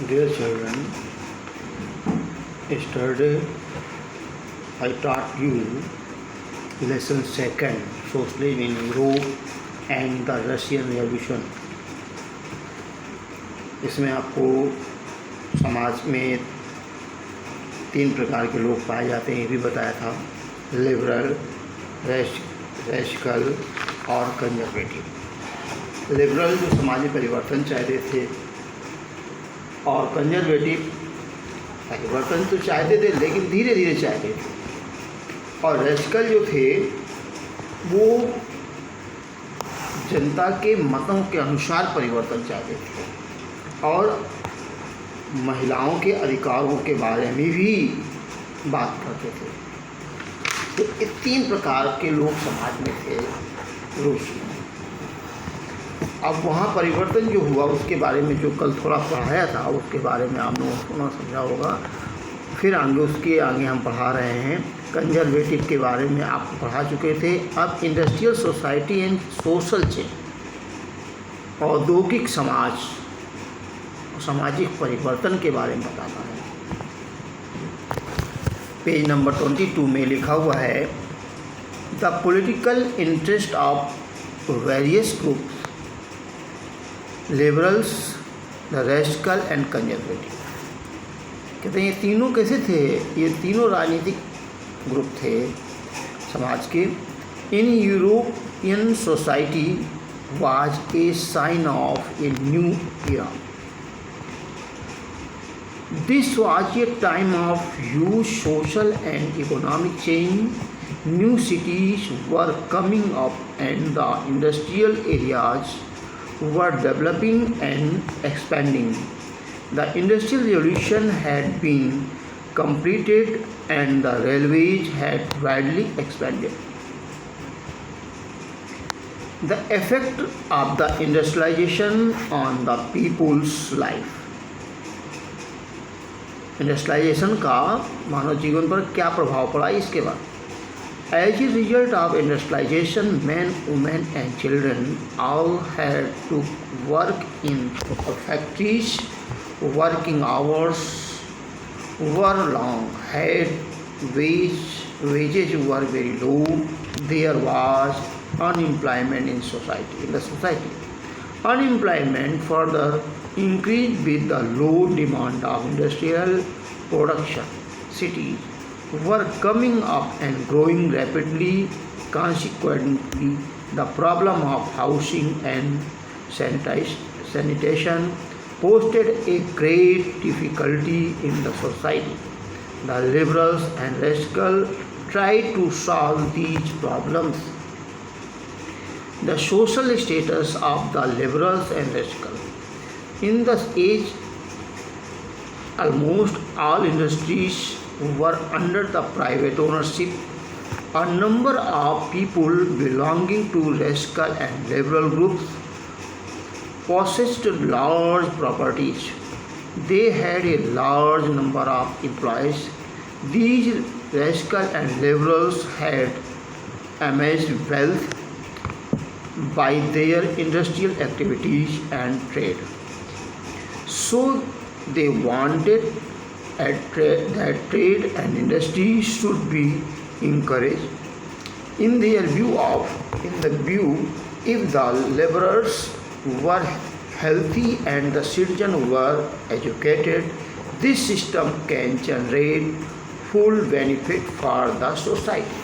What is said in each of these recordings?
Dear children, yesterday I taught you lesson second, socialism in Europe and the Russian Revolution. इसमें आपको समाज में 3 प्रकार के लोग पाए जाते हैं ये भी बताया था, लिबरल, रैडिकल और कंजर्वेटिव। लिबरल जो समाजी परिवर्तन चाहते थे और कंजर्वेटिव परिवर्तन तो चाहते थे लेकिन धीरे धीरे चाहते थे, और रैडिकल जो थे वो जनता के मतों के अनुसार परिवर्तन चाहते थे और महिलाओं के अधिकारों के बारे में भी बात करते थे। तो ये 3 प्रकार के लोग समाज में थे रूस में। अब वहाँ परिवर्तन जो हुआ उसके बारे में जो कल थोड़ा पढ़ाया था उसके बारे में आप लोगों को समझा होगा। फिर उसके आगे हम पढ़ा रहे हैं कंजर्वेटिव के बारे में, आप पढ़ा चुके थे। अब industrial society and social change, औद्योगिक समाज, सामाजिक परिवर्तन के बारे में बताता है। पेज नंबर 22 में लिखा हुआ है, the political interest of various groups, liberals, the radical and conservative. कहते हैं ये तीनों कैसे थे? ये तीनों राजनीतिक ग्रुप थे समाज के। In European society was a sign of a new era. This was a time of huge social and economic change. New cities were coming up and the industrial areas were developing and expanding. The Industrial Revolution had been completed and the railways had widely expanded. The effect of the industrialization on the people's life. Industrialisation का मानव जीवन पर क्या प्रभाव पड़ा इसके बाद। As a result of industrialisation, man, women and children all had to work in factories, working hours were long, had wages were very low, there was unemployment in the society. Unemployment further increased with the low demand of industrial production. Cities were coming up and growing rapidly. Consequently, the problem of housing and sanitation posed a great difficulty in the society. The liberals and radicals tried to solve these problems. The social status of the liberals and radicals. In the age, almost all industries were under the private ownership. A number of people belonging to radical and liberal groups possessed large properties. They had a large number of employees. These radical and liberals had amassed wealth by their industrial activities and trade. So they wanted that trade and industry should be encouraged. In the view, if the laborers were healthy and the citizens were educated, this system can generate full benefit for the society.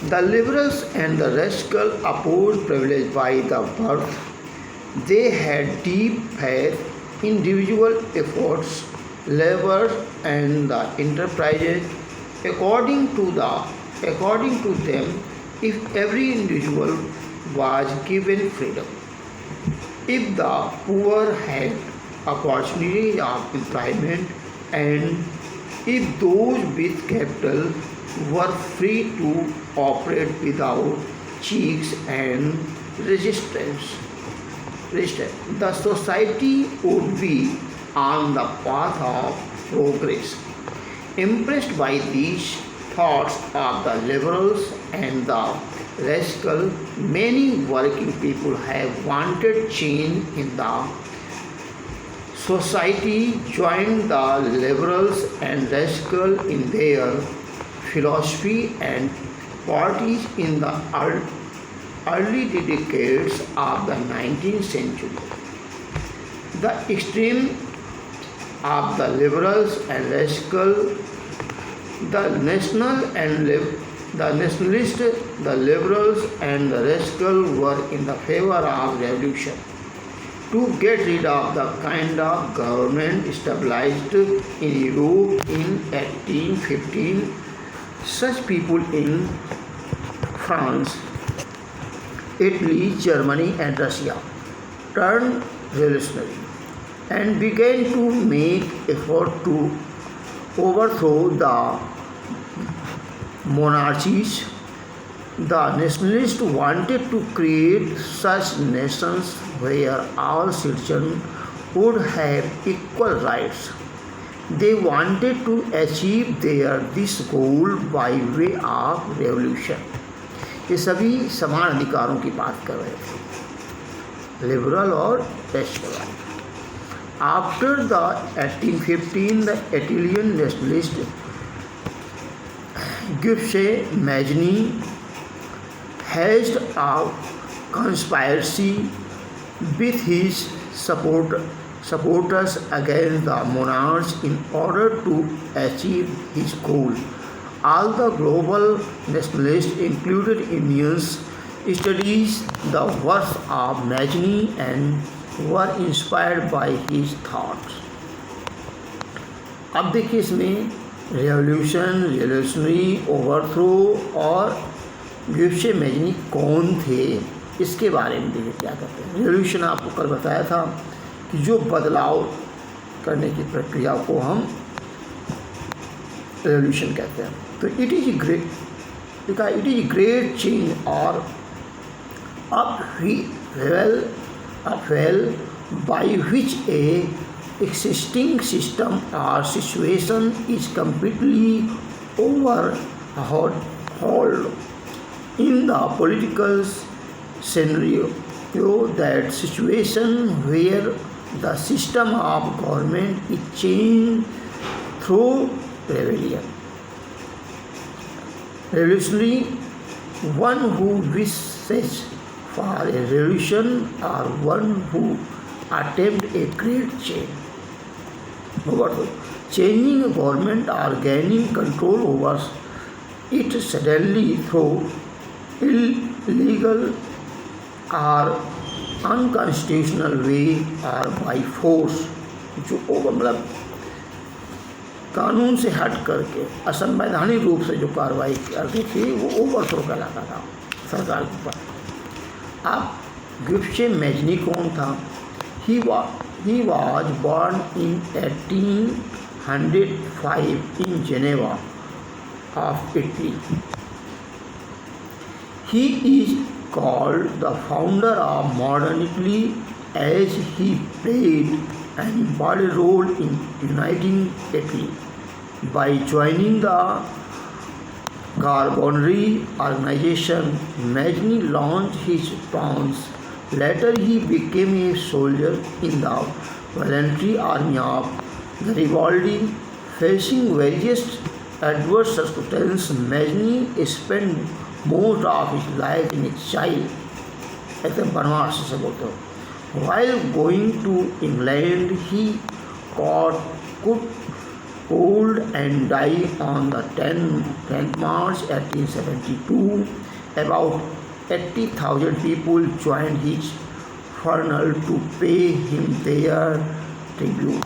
The liberals and the radicals opposed privilege by the birth. They had deep faith in individual efforts, labor, and the enterprises. According to them, if every individual was given freedom, if the poor had opportunity of employment, and if those with capital were free to operate without checks and resistance, the society would be on the path of progress. Impressed by these thoughts of the liberals and the radical, many working people have wanted change in the society joined the liberals and radical in their philosophy and parties in the early decades of the 19th century. The extreme of the liberals and radical, the nationalists, the liberals and the radical were in the favor of revolution to get rid of the kind of government established in Europe in 1815. Such people in France, Italy, Germany and Russia turned revolutionary and began to make effort to overthrow the monarchies. The nationalists wanted to create such nations where all citizens would have equal rights. They wanted to achieve this goal by way of revolution. ये सभी समान अधिकारों की बात कर रहे थे, liberal और rational. After the 1815, the Italian nationalist Giuseppe Mazzini hatched a conspiracy with his supporters against the monarchs in order to achieve his goal. All the global nationalists, included Indians, studied the works of Mazzini and were inspired by his thoughts. अब देखिए इसमें revolutionary overthrow और गिब्से Mazzini कौन थे, इसके बारे में देखिए क्या कहते हैं। रिवॉल्यूशन आपको कल बताया था कि जो बदलाव करने की प्रक्रिया को हम रिवॉल्यूशन कहते हैं। तो इट इज़ ग्रेट चेंज और upheaval by which a existing system or situation is completely overhauled. In the political scenario, that situation where the system of government is changed through rebellion. Revolutionary, one who wishes for a revolution or one who attempts a great change. Changing a government or gaining control over it suddenly through illegal or unconstitutional way or by force, जो मतलब कानून से हट करके असंवैधानिक रूप से जो कार्रवाई करती थी वो ओवरथ्रो कहलाता था सरकार के ऊपर। अब गिब्से मैजनी कौन था? He was born in 1805 in Geneva of Italy. He is called the founder of modern Italy as he played an important role in uniting Italy by joining the Carbonari organization. Mazzini launched his plans. Later he became a soldier in the voluntary army of Garibaldi. Facing various adverse circumstances, Mazzini spent most of his life in exile, एकदम बनवास से बोलते हो। While going to England, he caught cold and died on the 10th March 1872. About 80,000 people joined his funeral to pay him their tribute.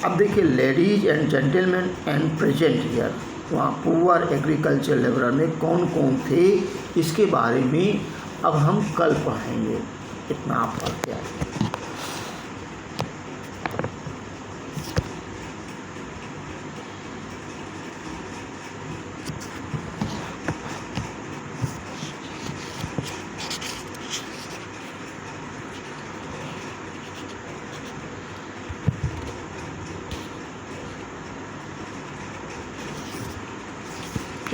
अब देखिए ladies and gentleman and present here, वहाँ poor agriculture labour में कौन कौन थे इसके बारे में अब हम कल पढ़ेंगे। इतना आप पढ़ के आए।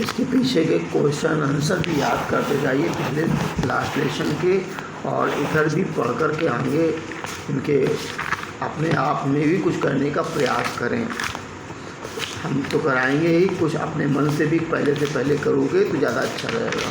इसके पीछे के क्वेश्चन आंसर भी याद करते जाइए पिछले लास्ट लेसन के, और इधर भी पढ़ कर के आगे उनके अपने आप में भी कुछ करने का प्रयास करें। हम तो कराएंगे ही, कुछ अपने मन से भी पहले से पहले करोगे तो ज़्यादा अच्छा रहेगा।